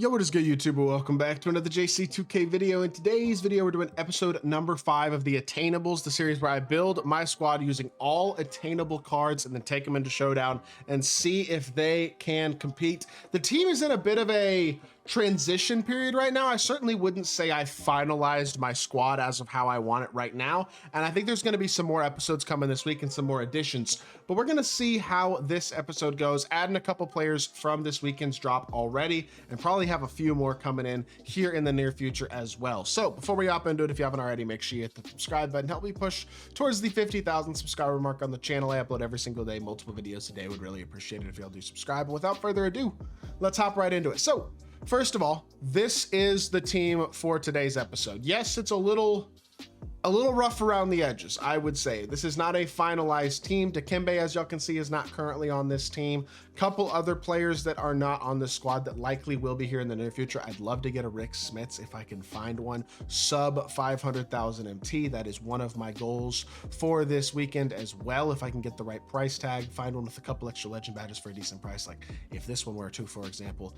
Yo, what is good, YouTuber? Welcome back to another JC2K video. In today's video, we're doing episode number 5 of the Attainables, the series where I build my squad using all attainable cards and then take them into Showdown and see if they can compete. The team is in a bit of a transition period right now. I certainly wouldn't say I finalized my squad as of how I want it right now. And I think there's going to be some more episodes coming this week and some more additions, but we're going to see how this episode goes, adding a couple players from this weekend's drop already, and probably have a few more coming in here in the near future as well. So before we hop into it, if you haven't already, make sure you hit the subscribe button, help me push towards the 50,000 subscriber mark on the channel. I upload every single day, multiple videos a day. Would really appreciate it if y'all do subscribe. And without further ado, let's hop right into it. So first of all, this is the team for today's episode. Yes, it's a little rough around the edges, I would say. This is not a finalized team. Dikembe, as y'all can see, is not currently on this team. Couple other players that are not on the squad that likely will be here in the near future. I'd love to get a Rick Smits if I can find one. Sub 500,000 MT. That is one of my goals for this weekend as well. If I can get the right price tag, find one with a couple extra legend badges for a decent price. Like if this one were to, for example,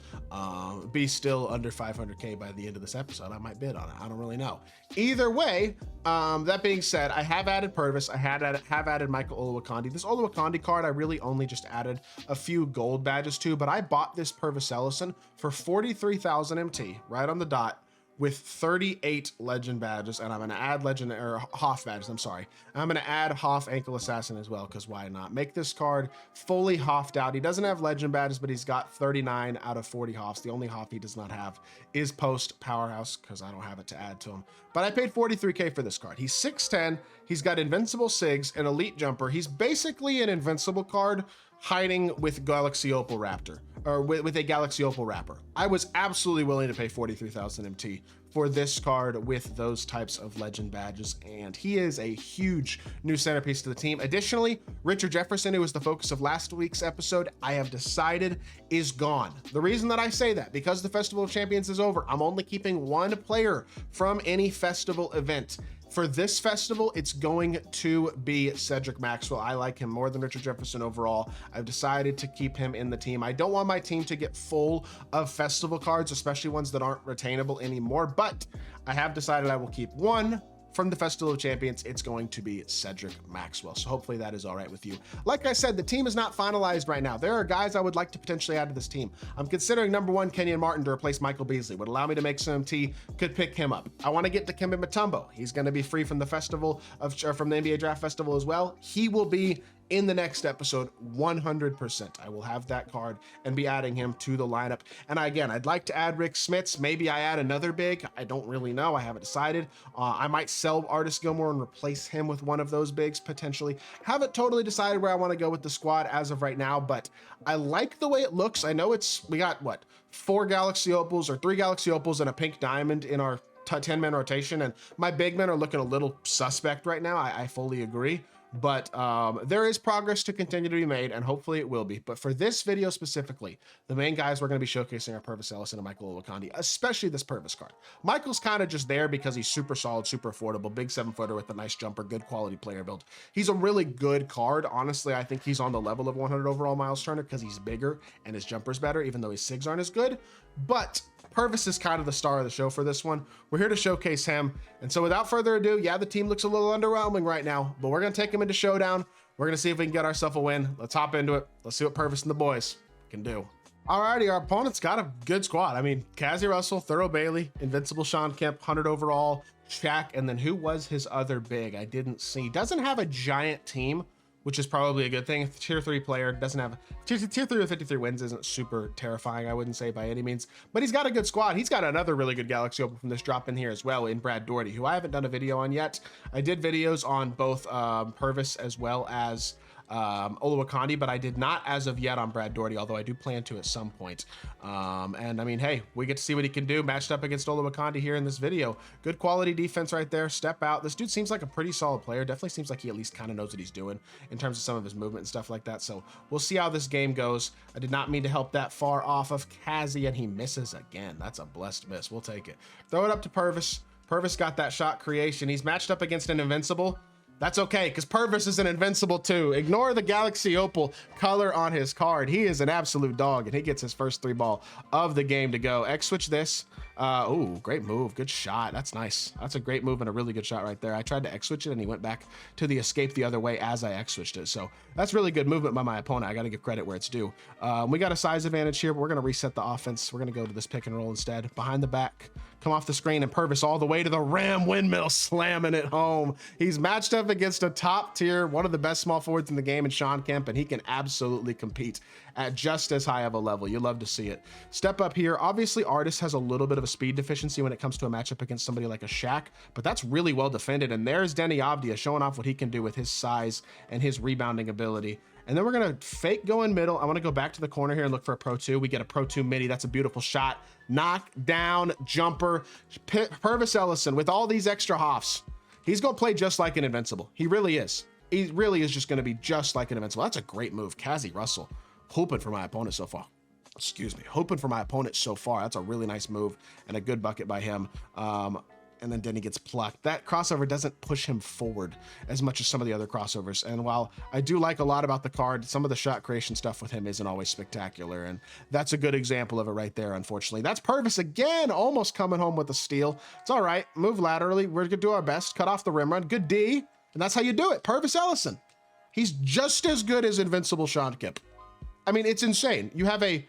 be still under 500K by the end of this episode, I might bid on it. I don't really know. Either way, that being said, I have added Purvis. I have added Michael Oluwakandi. This Oluwakandi card, I really only just added a few gold badges to, but I bought this Purvis Ellison for 43,000 MT, right on the dot, with 38 legend badges, and I'm going to add legend or Hoff badges. I'm sorry. I'm going to add Hoff Ankle Assassin as well, because why not? Make this card fully Hoffed out. He doesn't have legend badges, but he's got 39 out of 40 Hoffs. The only Hoff he does not have is Post Powerhouse, because I don't have it to add to him. But I paid 43K for this card. He's 6'10". He's got Invincible Sigs, an Elite Jumper. He's basically an Invincible card hiding with Galaxy Opal Raptor, or with a Galaxy Opal Wrapper. I was absolutely willing to pay 43,000 MT for this card with those types of legend badges, and he is a huge new centerpiece to the team. Additionally, Richard Jefferson, who was the focus of last week's episode, I have decided is gone. The reason that I say that, because the Festival of Champions is over, I'm only keeping one player from any festival event. For this festival, it's going to be Cedric Maxwell. I like him more than Richard Jefferson overall. I've decided to keep him in the team. I don't want my team to get full of festival cards, especially ones that aren't retainable anymore, but I have decided I will keep one from the Festival of Champions. It's going to be Cedric Maxwell. So hopefully that is all right with you. Like I said, the team is not finalized right now. There are guys I would like to potentially add to this team. I'm considering number 1, Kenyon Martin to replace Michael Beasley. Would allow me to make some MT, could pick him up. I want to get Dikembe Mutombo. He's going to be free from the festival from the NBA Draft Festival as well. He will be in the next episode 100%. I will have that card and be adding him to the lineup. And again, I'd like to add Rick Smits. Maybe I add another big. I don't really know. I haven't decided. I might sell Artis Gilmore and replace him with one of those bigs potentially. Haven't totally decided where I want to go with the squad as of right now, but I like the way it looks. I know we got what, 4 Galaxy Opals or 3 Galaxy Opals and a pink diamond in our 10-man rotation, and my big men are looking a little suspect right now. I fully agree. But there is progress to continue to be made, and hopefully it will be. But for this video specifically, the main guys we're going to be showcasing are Purvis Ellison and Michael Oluwakandi, especially this Purvis card. Michael's kind of just there because he's super solid, super affordable, big 7-footer with a nice jumper, good quality player build. He's a really good card. Honestly, I think he's on the level of 100 overall Miles Turner because he's bigger and his jumper's better, even though his SIGs aren't as good. But Purvis is kind of the star of the show for this one. We're here to showcase him. And so without further ado, yeah, the team looks a little underwhelming right now, but we're going to take him into Showdown. We're going to see if we can get ourselves a win. Let's hop into it. Let's see what Purvis and the boys can do. Alrighty, our opponent's got a good squad. I mean, Cassie Russell, Thurl Bailey, Invincible Sean Kemp, 100 overall, Shaq, and then who was his other big? I didn't see. Doesn't have a giant team, which is probably a good thing. Tier 3 player, doesn't have tier 3 with 53 wins, isn't super terrifying, I wouldn't say by any means, but he's got a good squad. He's got another really good Galaxy Opal from this drop in here as well in Brad Doherty, who I haven't done a video on yet. I did videos on both Purvis as well as Oluwakandi, but I did not as of yet on Brad Doherty, although I do plan to at some point. And I mean, hey, we get to see what he can do matched up against Oluwakandi here in this video. Good quality defense right there. Step out. This dude seems like a pretty solid player. Definitely seems like he at least kind of knows what he's doing in terms of some of his movement and stuff like that. So we'll see how this game goes. I did not mean to help that far off of Kazi, and he misses again. That's a blessed miss. We'll take it. Throw it up to Purvis. Purvis got that shot creation. He's matched up against an Invincible. That's okay, because Purvis is an Invincible too. Ignore the Galaxy Opal color on his card. He is an absolute dog, and he gets his first 3-ball of the game to go. X-switch this. Oh, great move. Good shot. That's nice. That's a great move and a really good shot right there. I tried to X-switch it, and he went back to the escape the other way as I X-switched it. So that's really good movement by my opponent. I got to give credit where it's due. We got a size advantage here, but we're going to reset the offense. We're going to go to this pick and roll instead. Behind the back, come off the screen, and Purvis all the way to the rim. Windmill slamming it home. He's matched up against a top tier, one of the best small forwards in the game in Sean Kemp, and he can absolutely compete at just as high of a level. You love to see it. Step up here. Obviously, Artis has a little bit of a speed deficiency when it comes to a matchup against somebody like a Shaq, but that's really well defended. And there's Denny Avdia showing off what he can do with his size and his rebounding ability. And then we're going to fake go in middle. I want to go back to the corner here and look for a Pro 2. We get a Pro 2 midi. That's a beautiful shot. Knock down jumper. Purvis Ellison with all these extra hoffs. He's going to play just like an Invincible. He really is. He really is just going to be just like an Invincible. That's a great move. Kazi Russell hoping for my opponent so far. Excuse me. Hoping for my opponent so far. That's a really nice move and a good bucket by him. And then Denny gets plucked. That crossover doesn't push him forward as much as some of the other crossovers. And while I do like a lot about the card, some of the shot creation stuff with him isn't always spectacular. And that's a good example of it right there, unfortunately. That's Purvis again, almost coming home with a steal. It's all right. Move laterally. We're going to do our best. Cut off the rim run. Good D. And that's how you do it. Purvis Ellison. He's just as good as Invincible Sean Kemp. I mean, it's insane. You have a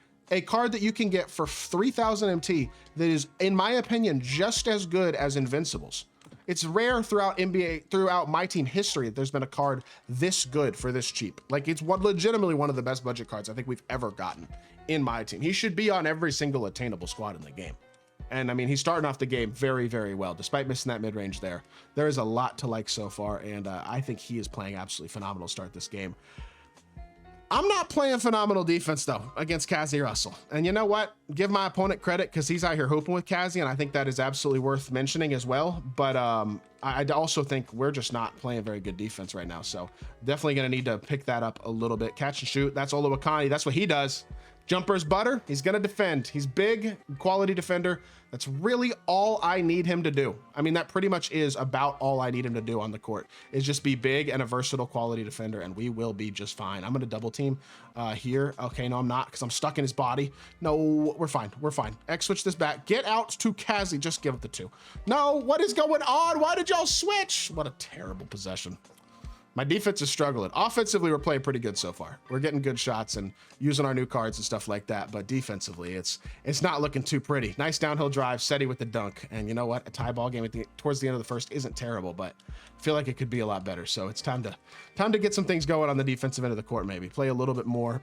card that you can get for 3,000 MT that is, in my opinion, just as good as Invincibles. It's rare throughout NBA, throughout my team history, that there's been a card this good for this cheap. Like, it's legitimately one of the best budget cards I think we've ever gotten in my team. He should be on every single attainable squad in the game. And I mean, he's starting off the game very, very well, despite missing that mid-range there. There is a lot to like so far, and I think he is playing absolutely phenomenal to start this game. I'm not playing phenomenal defense, though, against Kazi Russell. And you know what? Give my opponent credit, because he's out here hooping with Kazi, and I think that is absolutely worth mentioning as well. But I also think we're just not playing very good defense right now. So definitely going to need to pick that up a little bit. Catch and shoot. That's Olowokandi. That's what he does. Jumper's butter. He's going to defend. He's big, quality defender. That's really all I need him to do. I mean, that pretty much is about all I need him to do on the court, is just be big and a versatile quality defender, and we will be just fine. I'm going to double team here. Okay, no, I'm not, because I'm stuck in his body. No, we're fine. We're fine. X switch this back. Get out to Kazi. Just give it the 2. No, what is going on? Why did y'all switch? What a terrible possession. My defense is struggling. Offensively, we're playing pretty good so far. We're getting good shots and using our new cards and stuff like that. But defensively, it's not looking too pretty. Nice downhill drive, Seti with the dunk. And you know what? A tie ball game towards the end of the first isn't terrible, but I feel like it could be a lot better. So it's time to get some things going on the defensive end of the court. Maybe pay a little bit more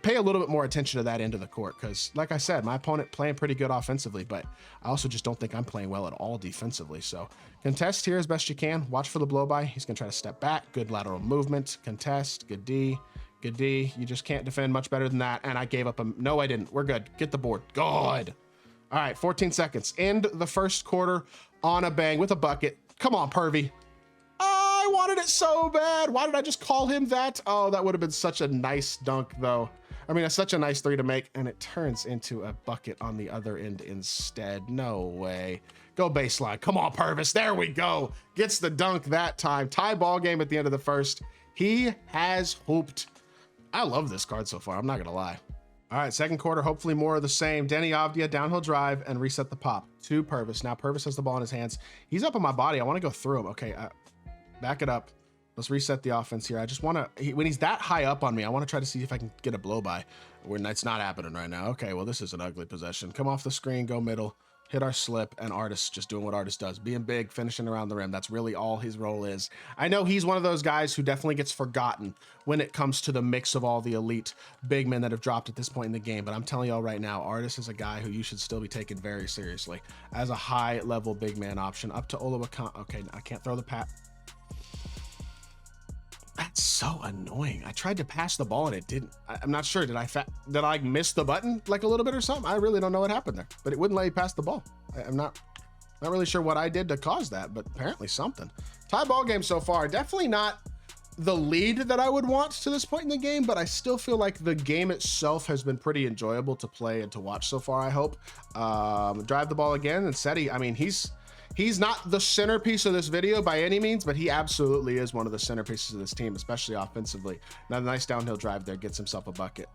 attention to that end of the court. Because like I said, my opponent playing pretty good offensively, but I also just don't think I'm playing well at all defensively. So contest here as best you can. Watch for the blow by. He's gonna try to step back. Good lateral movement. Contest. Good D. Good D. You just can't defend much better than that. And I gave up a... No, I didn't. We're good. Get the board. Good. All right, 14 seconds. End the first quarter on a bang with a bucket. Come on, Pervy. I wanted it so bad. Why did I just call him that? Oh, that would have been such a nice dunk, though. I mean, it's such a nice 3 to make, and it turns into a bucket on the other end instead. No way. Go baseline. Come on, Purvis. There we go. Gets the dunk that time. Tie ball game at the end of the first. He has hooped. I love this card so far. I'm not going to lie. All right, second quarter, hopefully more of the same. Denny Avdia, downhill drive, and reset the pop to Purvis. Now Purvis has the ball in his hands. He's up on my body. I want to go through him. Okay, back it up. Let's reset the offense here. I just want to, when he's that high up on me, I want to try to see if I can get a blow by. It's not happening right now. Okay, well, this is an ugly possession. Come off the screen, go middle, hit our slip, and Artis just doing what Artis does. Being big, finishing around the rim. That's really all his role is. I know he's one of those guys who definitely gets forgotten when it comes to the mix of all the elite big men that have dropped at this point in the game. But I'm telling y'all right now, Artis is a guy who you should still be taken very seriously as a high-level big man option. Up to Olowokandi. Okay, I can't throw the pat. That's so annoying. I tried to pass the ball and it didn't. I'm not sure. Did I miss the button like a little bit or something? I really don't know what happened there, but it wouldn't let you pass the ball. I'm not really sure what I did to cause that, but apparently something. Tie ball game so far. Definitely not the lead that I would want to this point in the game, but I still feel like the game itself has been pretty enjoyable to play and to watch so far, I hope. Drive the ball again, and Seti, I mean, he's He's not the centerpiece of this video by any means, but he absolutely is one of the centerpieces of this team, especially offensively. Now, a nice downhill drive there, gets himself a bucket.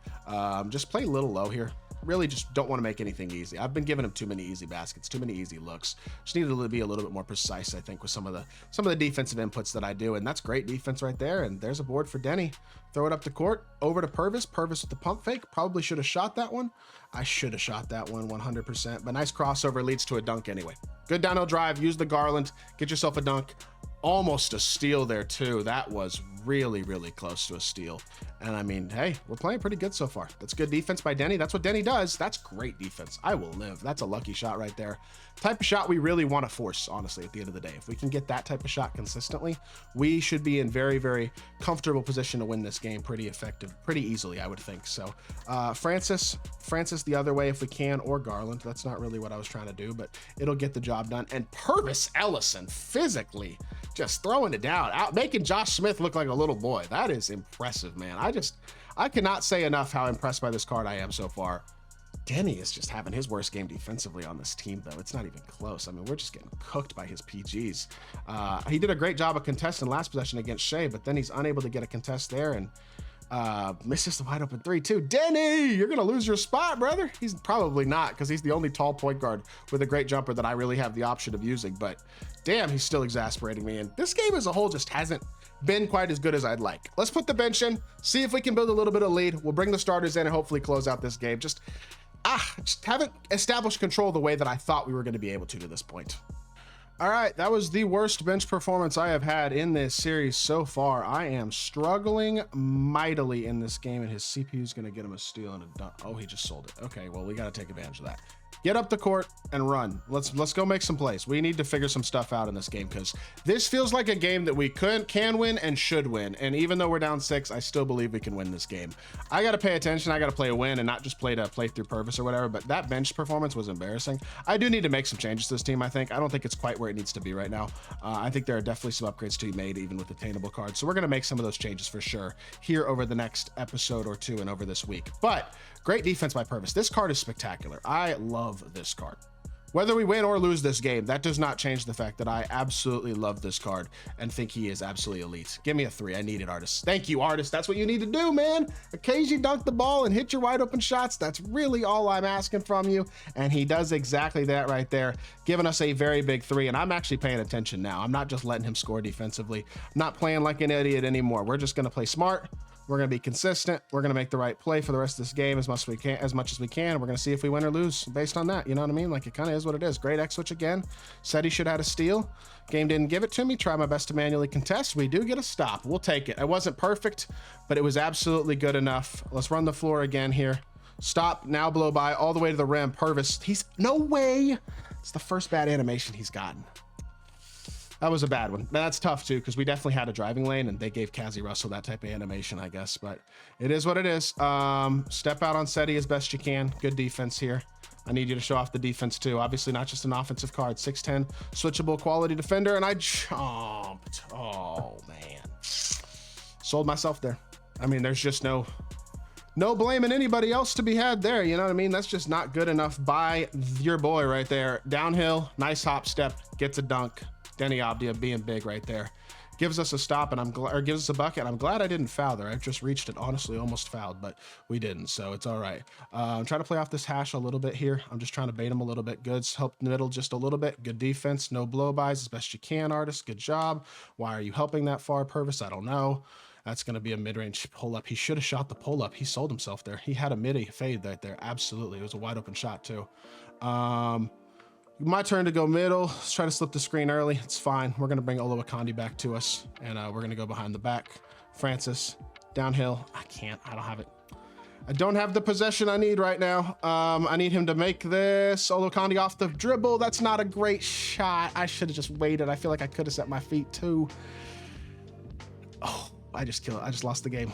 Just play a little low here. Really just don't want to make anything easy. I've been giving him too many easy baskets, too many easy looks. Just needed to be a little bit more precise, I think, with some of the defensive inputs that I do. And that's great defense right there. And there's a board for Denny. Throw it up the court, over to Purvis. Purvis with the pump fake. Probably should have shot that one. I should have shot that one 100%. But nice crossover, leads to a dunk anyway. Good downhill drive. Use the Garland. Get yourself a dunk. Almost a steal there too. That was really, really close to a steal. And I mean, hey, we're playing pretty good so far. That's good defense by Denny. That's what Denny does. That's great defense. I will live. That's a lucky shot right there. Type of shot we really want to force, honestly, at the end of the day. If we can get that type of shot consistently, we should be in very, very comfortable position to win this game pretty easily, I would think. So Francis the other way if we can, or Garland. That's not really what I was trying to do, but it'll get the job done. And Purvis Ellison physically just throwing it down, making Josh Smith look like a little boy. That is impressive, man. I cannot say enough how impressed by this card I am so far. Denny is just having his worst game defensively on this team, though. It's not even close. I mean, we're just getting cooked by his PGs. He did a great job of contesting last possession against Shea, but then he's unable to get a contest there and misses the wide open 3 too. Denny, you're gonna lose your spot, brother. He's probably not, because he's the only tall point guard with a great jumper that I really have the option of using, but damn, he's still exasperating me. And this game as a whole just hasn't been quite as good as I'd like. Let's put the bench in, see if we can build a little bit of lead. We'll bring the starters in and hopefully close out this game. Just haven't established control the way that I thought we were going to be able to this point. All right, that was the worst bench performance I have had in this series so far. I am struggling mightily in this game, and his CPU is going to get him a steal and a dunk. Oh, he just sold it. Okay, well, we got to take advantage of that. Get up the court and run. Let's go make some plays. We need to figure some stuff out in this game, because this feels like a game that we can win and should win. And even though we're down 6, I still believe we can win this game. I got to pay attention. I got to play a win and not just play through purpose or whatever. But that bench performance was embarrassing. I do need to make some changes to this team, I think. I don't think it's quite where it needs to be right now. I think there are definitely some upgrades to be made, even with attainable cards. So we're going to make some of those changes for sure here over the next episode or two and over this week. But great defense by Purvis. This card is spectacular. I love this card. Whether we win or lose this game, that does not change the fact that I absolutely love this card and think he is absolutely elite. Give me a 3. I need it, Artist. Thank you, Artist. That's what you need to do, man. Occasionally dunk the ball and hit your wide open shots. That's really all I'm asking from you. And he does exactly that right there, giving us a very big 3. And I'm actually paying attention now. I'm not just letting him score defensively. I'm not playing like an idiot anymore. We're just going to play smart. We're going to be consistent. We're going to make the right play for the rest of this game as much as we can. We're going to see if we win or lose based on that. You know what I mean? Like, it kind of is what it is. Great X switch again. Said he should have had a steal. Game didn't give it to me. Try my best to manually contest. We do get a stop. We'll take it. It wasn't perfect, but it was absolutely good enough. Let's run the floor again here. Stop. Now blow by all the way to the rim. Purvis. No way. It's the first bad animation he's gotten. That was a bad one. That's tough too, because we definitely had a driving lane and they gave Cassie Russell that type of animation, I guess, but it is what it is. Step out on SETI as best you can. Good defense here. I need you to show off the defense too. Obviously not just an offensive card. 6'10", switchable quality defender, and I jumped. Oh man. Sold myself there. I mean, there's just no blaming anybody else to be had there. You know what I mean? That's just not good enough by your boy right there. Downhill, nice hop step, gets a dunk. Denny Abdia being big right there. Gives us a stop, and gives us a bucket. I'm glad I didn't foul there. I just reached it, honestly, almost fouled, but we didn't, so it's all right. I'm trying to play off this hash a little bit here. I'm just trying to bait him a little bit. Good, help the middle just a little bit. Good defense, no blow-bys as best you can, Artist. Good job. Why are you helping that far, Purvis? I don't know. That's going to be a mid-range pull-up. He should have shot the pull-up. He sold himself there. He had a midi fade right there. Absolutely. It was a wide-open shot, too. My turn to go middle. Let's try to slip the screen early. It's fine. We're going to bring Oluwakandi back to us, and we're going to go behind the back. Francis, downhill. I don't have the possession I need right now. I need him to make this. Oluwakandi off the dribble. That's not a great shot. I should have just waited. I feel like I could have set my feet too. Oh, I just lost the game.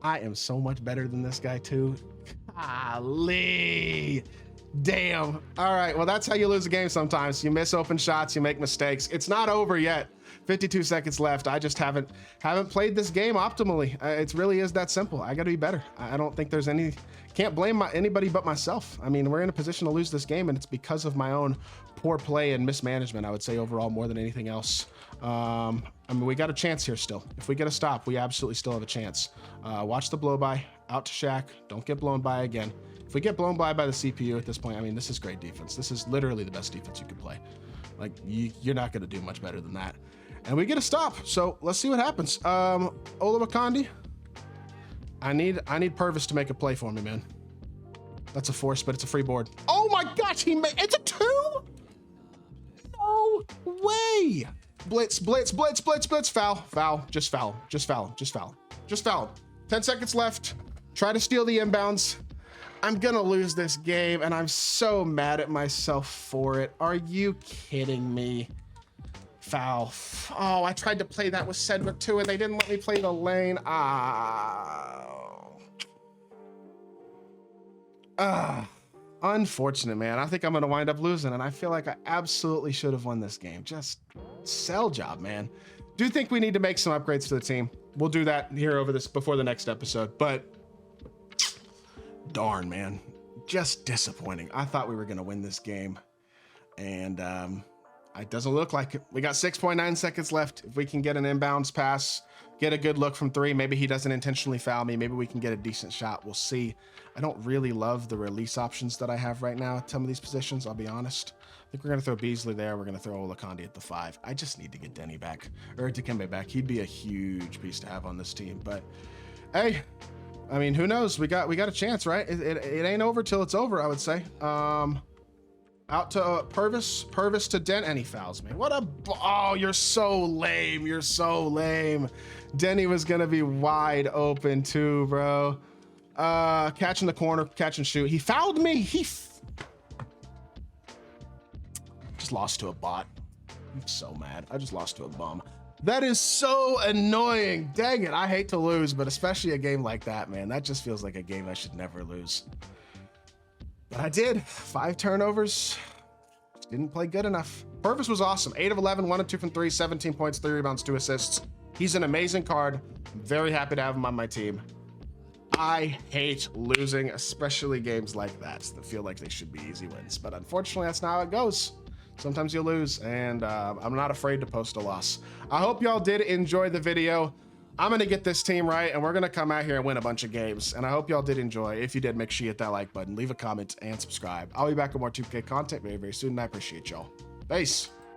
I am so much better than this guy too. Golly. Damn. All right. Well, that's how you lose a game sometimes. You miss open shots. You make mistakes. It's not over yet. 52 seconds left. I just haven't played this game optimally. It really is that simple. I got to be better. I don't think there's can't blame anybody but myself. I mean, we're in a position to lose this game, and it's because of my own poor play and mismanagement, I would say, overall, more than anything else. I mean, we got a chance here still. If we get a stop, we absolutely still have a chance. Watch the blow by, out to Shaq. Don't get blown by again. If we get blown by the CPU at this point, I mean, this is great defense. This is literally the best defense you could play. Like, you're not going to do much better than that. And we get a stop. So let's see what happens. Olawakandi, I need Purvis to make a play for me, man. That's a force, but it's a free board. Oh my gosh, it's a 2? No way. Blitz, blitz, blitz, blitz, blitz, foul, foul, just foul, just foul, just foul, just foul. 10 seconds left. Try to steal the inbounds. I'm gonna lose this game, and I'm so mad at myself for it. Are you kidding me? Foul. Oh, I tried to play that with Cedric too, and they didn't let me play the lane. Unfortunate, man. I think I'm gonna wind up losing, and I feel like I absolutely should have won this game. Just sell job, man. Do think we need to make some upgrades to the team. We'll do that here before the next episode, but darn, man, just disappointing. I thought we were gonna win this game, and it doesn't look like it. We got 6.9 seconds left. If we can get an inbounds pass, get a good look from 3, maybe he doesn't intentionally foul me. Maybe we can get a decent shot. We'll see. I don't really love the release options that I have right now at some of these positions, I'll be honest. I think we're going to throw Beasley there. We're going to throw Olakandi at the 5. I just need to get Denny back, or Dikembe back. He'd be a huge piece to have on this team. But hey, I mean, who knows? We got a chance, right? It ain't over till it's over, I would say. Out to Purvis to Dent, and he fouls me. Oh, you're so lame. You're so lame. Denny was gonna be wide open too, bro. Catch in the corner, catch and shoot. He fouled me. Just lost to a bot. I'm so mad. I just lost to a bum. That is so annoying. Dang it. I hate to lose, but especially a game like that, man. That just feels like a game I should never lose. But I did. 5 turnovers. Just didn't play good enough. Purvis was awesome. 8 of 11, 1 of 2 from 3, 17 points, 3 rebounds, 2 assists. He's an amazing card. I'm very happy to have him on my team. I hate losing, especially games like that feel like they should be easy wins. But unfortunately, that's not how it goes. Sometimes you lose, and I'm not afraid to post a loss. I hope y'all did enjoy the video. I'm going to get this team right, and we're going to come out here and win a bunch of games. And I hope y'all did enjoy. If you did, make sure you hit that like button, leave a comment, and subscribe. I'll be back with more 2K content very, very soon, and I appreciate y'all. Peace.